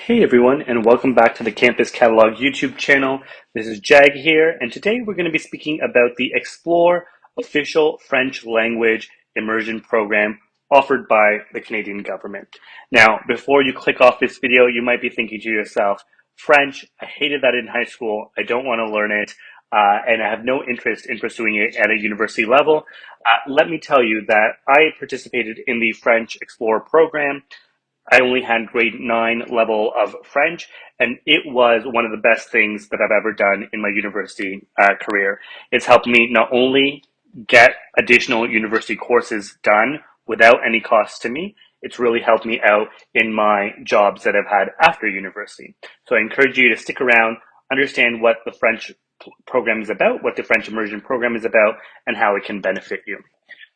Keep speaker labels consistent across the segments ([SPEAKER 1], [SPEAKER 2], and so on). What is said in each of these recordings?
[SPEAKER 1] Hey everyone, and welcome back to the Campus Catalog YouTube channel. This is Jag here, and today we're going to be speaking about the Explore official French language immersion program offered by the Canadian government. Now, before you click off this video, you might be thinking to yourself, French, I hated that in high school, I don't want to learn it, and I have no interest in pursuing it at a university level. Let me tell you that I participated in the French Explore program. I only had grade 9 level of French, and it was one of the best things that I've ever done in my university career. It's helped me not only get additional university courses done without any cost to me, it's really helped me out in my jobs that I've had after university. So I encourage you to stick around, understand what the French program is about, what the French immersion program is about, and how it can benefit you.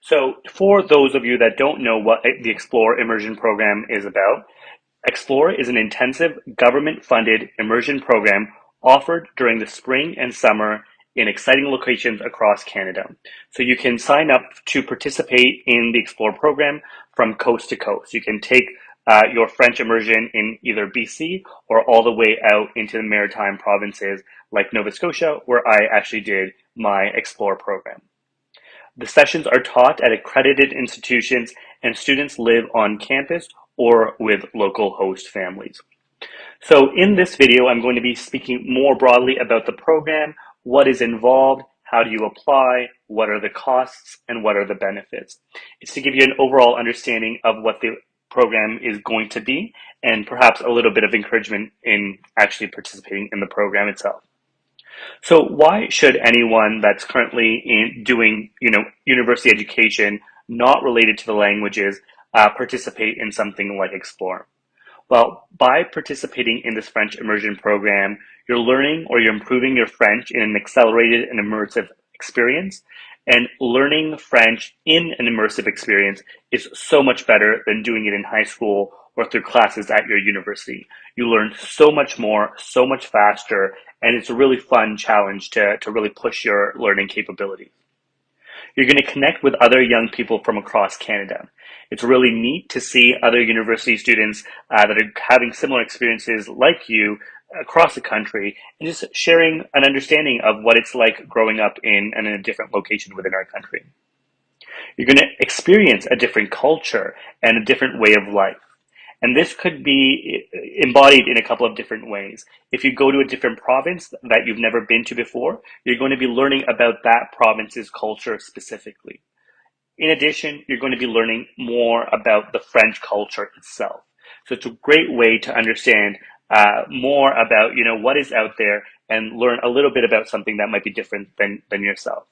[SPEAKER 1] So for those of you that don't know what the Explore Immersion program is about, Explore is an intensive government-funded immersion program offered during the spring and summer in exciting locations across Canada. So you can sign up to participate in the Explore program from coast to coast. You can take your French immersion in either BC or all the way out into the maritime provinces like Nova Scotia, where I actually did my Explore program. The sessions are taught at accredited institutions, and students live on campus or with local host families. So in this video, I'm going to be speaking more broadly about the program, what is involved, how do you apply, what are the costs, and what are the benefits. It's to give you an overall understanding of what the program is going to be, and perhaps a little bit of encouragement in actually participating in the program itself. So why should anyone that's currently doing, university education not related to the languages participate in something like Explore? Well, by participating in this French immersion program, you're learning or you're improving your French in an accelerated and immersive experience. And learning French in an immersive experience is so much better than doing it in high school or through classes at your university. You learn so much more, so much faster, and it's a really fun challenge to really push your learning capabilities. You're going to connect with other young people from across Canada. It's really neat to see other university students that are having similar experiences like you across the country and just sharing an understanding of what it's like growing up in a different location within our country. You're going to experience a different culture and a different way of life. And this could be embodied in a couple of different ways. If you go to a different province that you've never been to before, you're going to be learning about that province's culture specifically. In addition, you're going to be learning more about the French culture itself. So it's a great way to understand more about, what is out there and learn a little bit about something that might be different than yourself.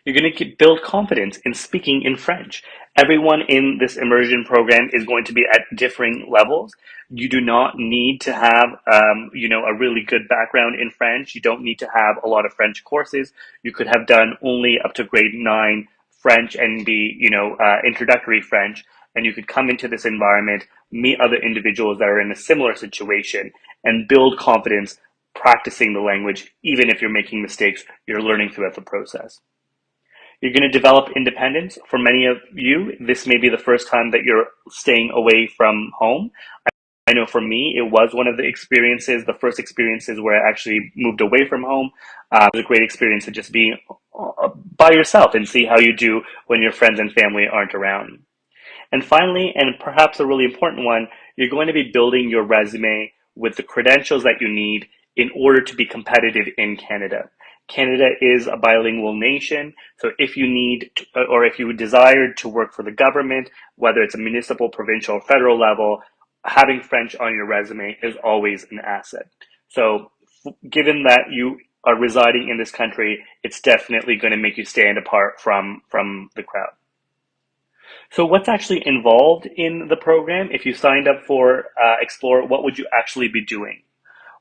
[SPEAKER 1] You're going to build confidence in speaking in French. Everyone in this immersion program is going to be at differing levels. You do not need to have, a really good background in French. You don't need to have a lot of French courses. You could have done only up to grade 9 French and be, introductory French. And you could come into this environment, meet other individuals that are in a similar situation, and build confidence practicing the language, even if you're making mistakes, you're learning throughout the process. You're going to develop independence. For many of you, this may be the first time that you're staying away from home. I know for me, it was one of the first experiences where I actually moved away from home. It was a great experience to just be by yourself and see how you do when your friends and family aren't around. And finally, and perhaps a really important one, you're going to be building your resume with the credentials that you need in order to be competitive in Canada. Canada is a bilingual nation, so if you need to, or if you desire to work for the government, whether it's a municipal, provincial, or federal level, having French on your resume is always an asset. So given that you are residing in this country, it's definitely going to make you stand apart from the crowd. So what's actually involved in the program? If you signed up for Explore, what would you actually be doing?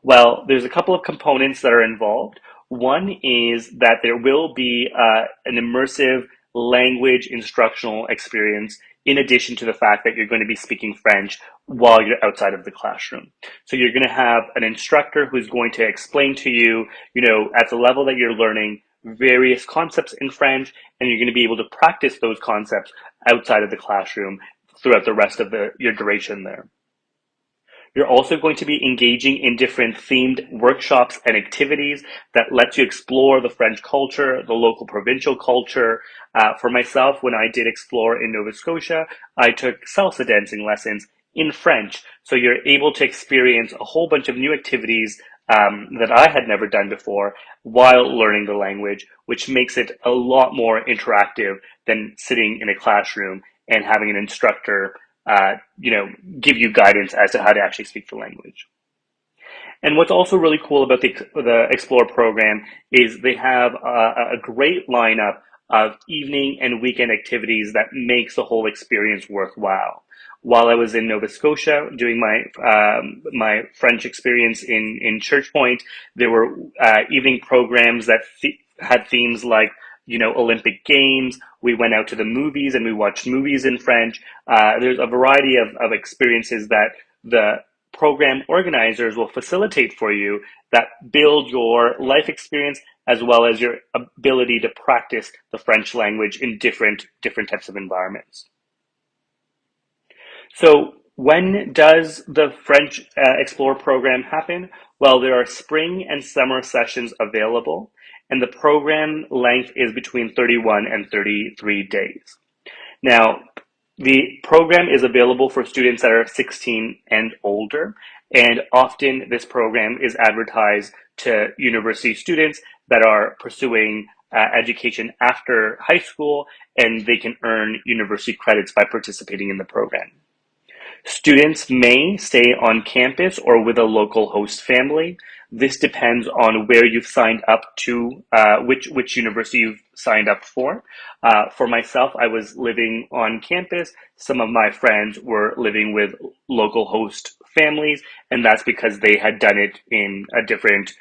[SPEAKER 1] Well, there's a couple of components that are involved. One is that there will be an immersive language instructional experience in addition to the fact that you're going to be speaking French while you're outside of the classroom. So you're going to have an instructor who's going to explain to you, at the level that you're learning, various concepts in French, and you're going to be able to practice those concepts outside of the classroom throughout the rest of your duration there. You're also going to be engaging in different themed workshops and activities that let you explore the French culture, the local provincial culture. For myself, when I did explore in Nova Scotia, I took salsa dancing lessons in French. So you're able to experience a whole bunch of new activities that I had never done before while learning the language, which makes it a lot more interactive than sitting in a classroom and having an instructor, give you guidance as to how to actually speak the language. And what's also really cool about the Explore program is they have a great lineup of evening and weekend activities that makes the whole experience worthwhile. While I was in Nova Scotia doing my French experience in Church Point, there were evening programs that had themes like Olympic Games. We went out to the movies and we watched movies in French. There's a variety of experiences that the program organizers will facilitate for you that build your life experience as well as your ability to practice the French language in different types of environments. So when does the French Explore program happen? Well, there are spring and summer sessions available, and the program length is between 31 and 33 days. Now, the program is available for students that are 16 and older, and often this program is advertised to university students that are pursuing education after high school, and they can earn university credits by participating in the program. Students may stay on campus or with a local host family. This depends on where you've signed up to, which university you've signed up for. For myself, I was living on campus. Some of my friends were living with local host families, and that's because they had done it in a different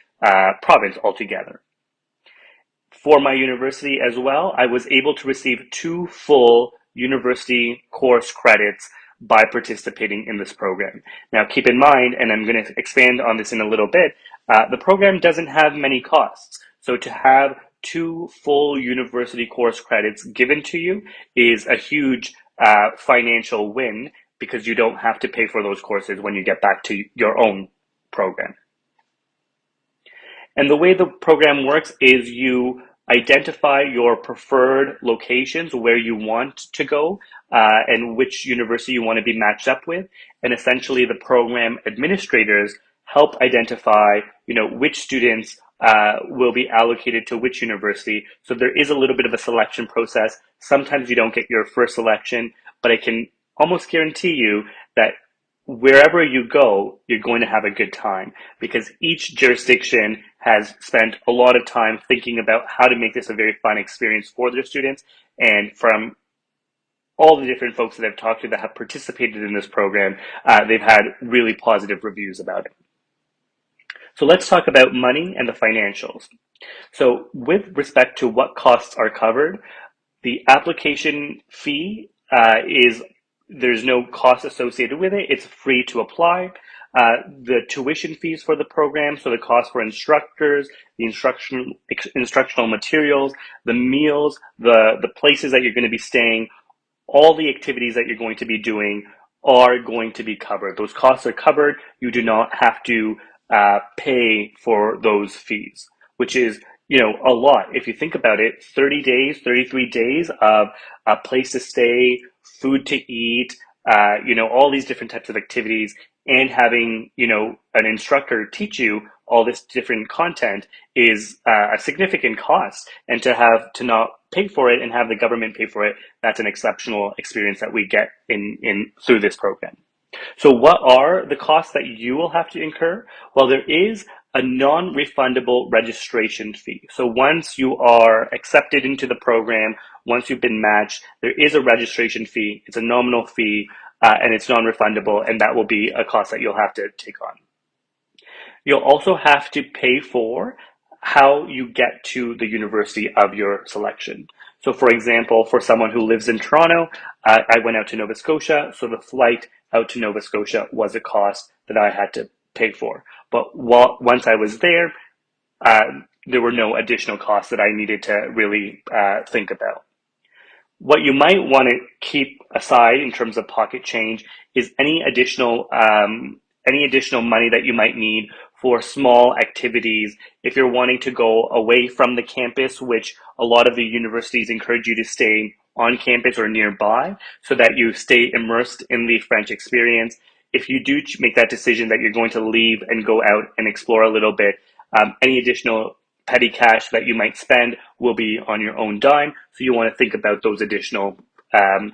[SPEAKER 1] province altogether. For my university as well, I was able to receive 2 full university course credits by participating in this program. Now, keep in mind, and I'm going to expand on this in a little bit, the program doesn't have many costs. So to have 2 full university course credits given to you is a huge financial win because you don't have to pay for those courses when you get back to your own program. And the way the program works is you identify your preferred locations where you want to go and which university you want to be matched up with. And essentially the program administrators help identify, which students will be allocated to which university. So there is a little bit of a selection process. Sometimes you don't get your first selection, but I can almost guarantee you that wherever you go, you're going to have a good time because each jurisdiction has spent a lot of time thinking about how to make this a very fun experience for their students. And from all the different folks that I've talked to that have participated in this program, they've had really positive reviews about it. So let's talk about money and the financials. So with respect to what costs are covered, the application fee there's no cost associated with it. It's free to apply. The tuition fees for the program, so the cost for instructors, the instructional materials, the meals, the places that you're going to be staying, all the activities that you're going to be doing are going to be covered. Those costs are covered. You do not have to pay for those fees, which is a lot. If you think about it, 30 days, 33 days of a place to stay, food to eat, all these different types of activities, and having, an instructor teach you all this different content is a significant cost. And to not pay for it and have the government pay for it, that's an exceptional experience that we get in through this program. So what are the costs that you will have to incur? Well, there is a non-refundable registration fee. So once you are accepted into the program, once you've been matched, there is a registration fee. It's a nominal fee, and it's non-refundable, and that will be a cost that you'll have to take on. You'll also have to pay for how you get to the university of your selection. So for example, for someone who lives in Toronto, I went out to Nova Scotia, so the flight out to Nova Scotia was a cost that I had to pay for. But once I was there, there were no additional costs that I needed to really think about. What you might want to keep aside in terms of pocket change is any additional any additional money that you might need for small activities. If you're wanting to go away from the campus, which a lot of the universities encourage you to stay on campus or nearby so that you stay immersed in the French experience. If you do make that decision that you're going to leave and go out and explore a little bit, any additional petty cash that you might spend will be on your own dime. So you want to think about those additional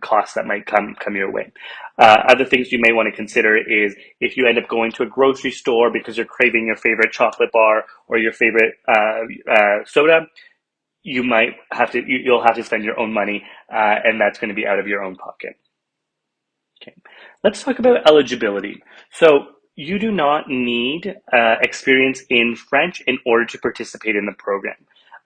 [SPEAKER 1] costs that might come your way. Other things you may want to consider is if you end up going to a grocery store because you're craving your favorite chocolate bar or your favorite soda, you'll have to spend your own money, and that's going to be out of your own pocket. Okay, let's talk about eligibility. So you do not need experience in French in order to participate in the program.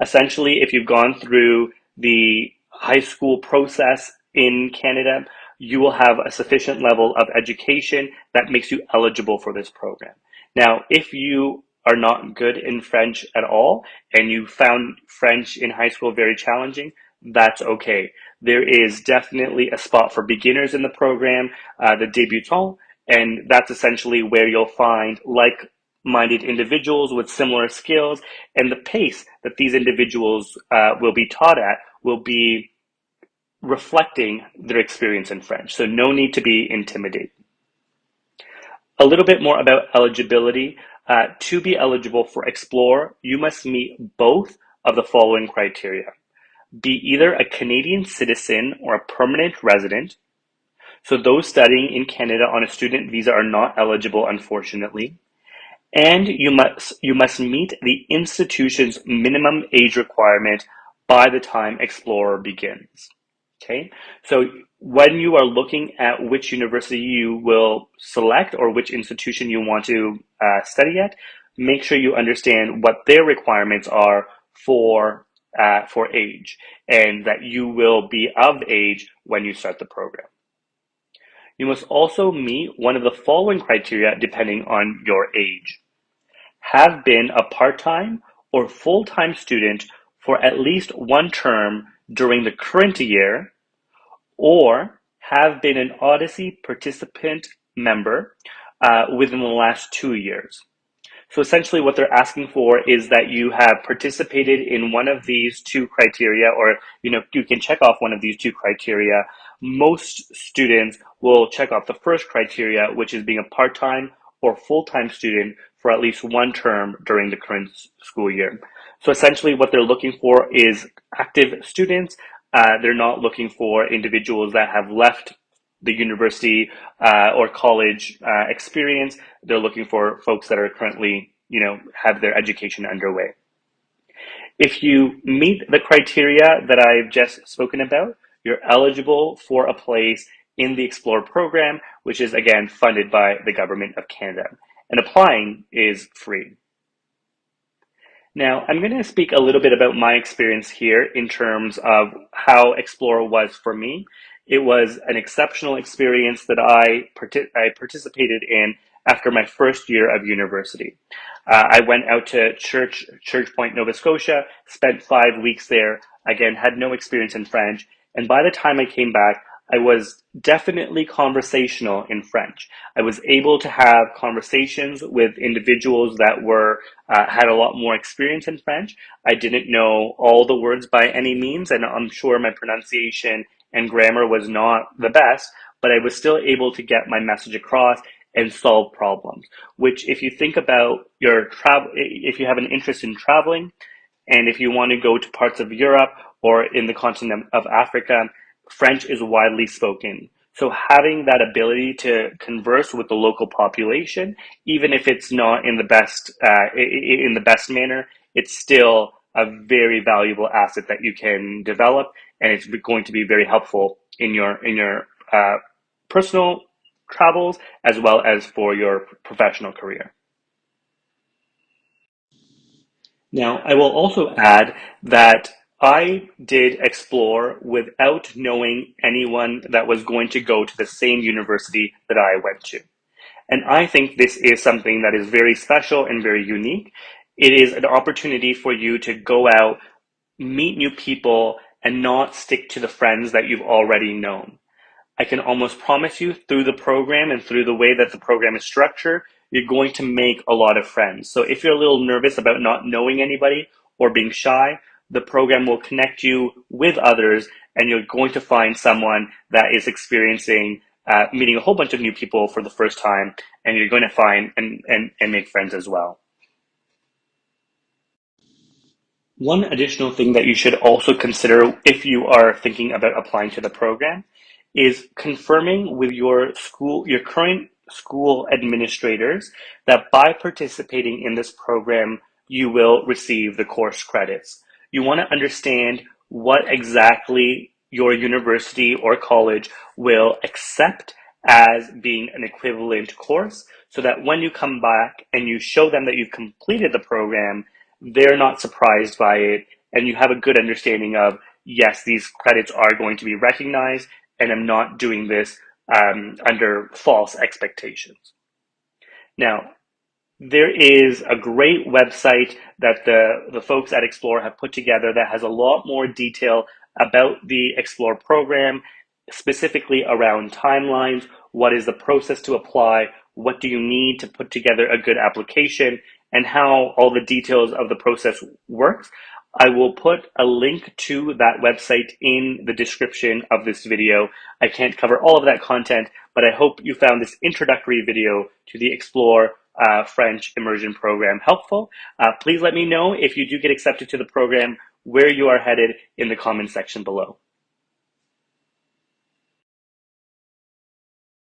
[SPEAKER 1] Essentially, if you've gone through the high school process in Canada, you will have a sufficient level of education that makes you eligible for this program. Now, if you are not good in French at all and you found French in high school very challenging, that's okay. There is definitely a spot for beginners in the program, the débutants, and that's essentially where you'll find like-minded individuals with similar skills, and the pace that these individuals will be taught at will be reflecting their experience in French. So no need to be intimidated. A little bit more about eligibility. To be eligible for Explore, you must meet both of the following criteria. Be either a Canadian citizen or a permanent resident. So those studying in Canada on a student visa are not eligible, unfortunately. And you must meet the institution's minimum age requirement by the time Explorer begins. Okay, so when you are looking at which university you will select or which institution you want to study at, make sure you understand what their requirements are for age, and that you will be of age when you start the program. You must also meet one of the following criteria depending on your age. Have been a part-time or full-time student for at least one term during the current year, or have been an Odyssey participant member within the last 2 years. So essentially what they're asking for is that you have participated in one of these two criteria, or you can check off one of these two criteria. Most students will check off the first criteria, which is being a part-time or full-time student for at least one term during the current school year. So essentially what they're looking for is active students. They're not looking for individuals that have left the university or college experience. They're looking for folks that are currently, have their education underway. If you meet the criteria that I've just spoken about, you're eligible for a place in the Explore program, which is again funded by the Government of Canada. And applying is free. Now, I'm going to speak a little bit about my experience here in terms of how Explore was for me. It was an exceptional experience that I participated in after my first year of university. I went out to Church Point, Nova Scotia, spent 5 weeks there, again, had no experience in French, and by the time I came back, I was definitely conversational in French. I was able to have conversations with individuals that had a lot more experience in French. I didn't know all the words by any means, and I'm sure my pronunciation and grammar was not the best, but I was still able to get my message across and solve problems, which if you think about your travel, if you have an interest in traveling, and if you want to go to parts of Europe or in the continent of Africa, French is widely spoken. So having that ability to converse with the local population, even if it's not in the best manner, it's still a very valuable asset that you can develop, and it's going to be very helpful in your personal travels as well as for your professional career. Now, I will also add that I did Explore without knowing anyone that was going to go to the same university that I went to. And I think this is something that is very special and very unique. It is an opportunity for you to go out, meet new people, and not stick to the friends that you've already known. I can almost promise you through the program and through the way that the program is structured, you're going to make a lot of friends. So if you're a little nervous about not knowing anybody or being shy, the program will connect you with others, and you're going to find someone that is experiencing meeting a whole bunch of new people for the first time, and you're going to find and make friends as well. One additional thing that you should also consider if you are thinking about applying to the program is confirming with your current school administrators that by participating in this program, you will receive the course credits. You want to understand what exactly your university or college will accept as being an equivalent course so that when you come back and you show them that you've completed the program, they're not surprised by it, and you have a good understanding of, yes, these credits are going to be recognized, and I'm not doing this under false expectations. Now, there is a great website that the folks at Explore have put together that has a lot more detail about the Explore program, specifically around timelines, what is the process to apply, what do you need to put together a good application, and how all the details of the process works. I will put a link to that website in the description of this video. I can't cover all of that content, but I hope you found this introductory video to the Explore French immersion program helpful. Please let me know if you do get accepted to the program, where you are headed in the comment section below.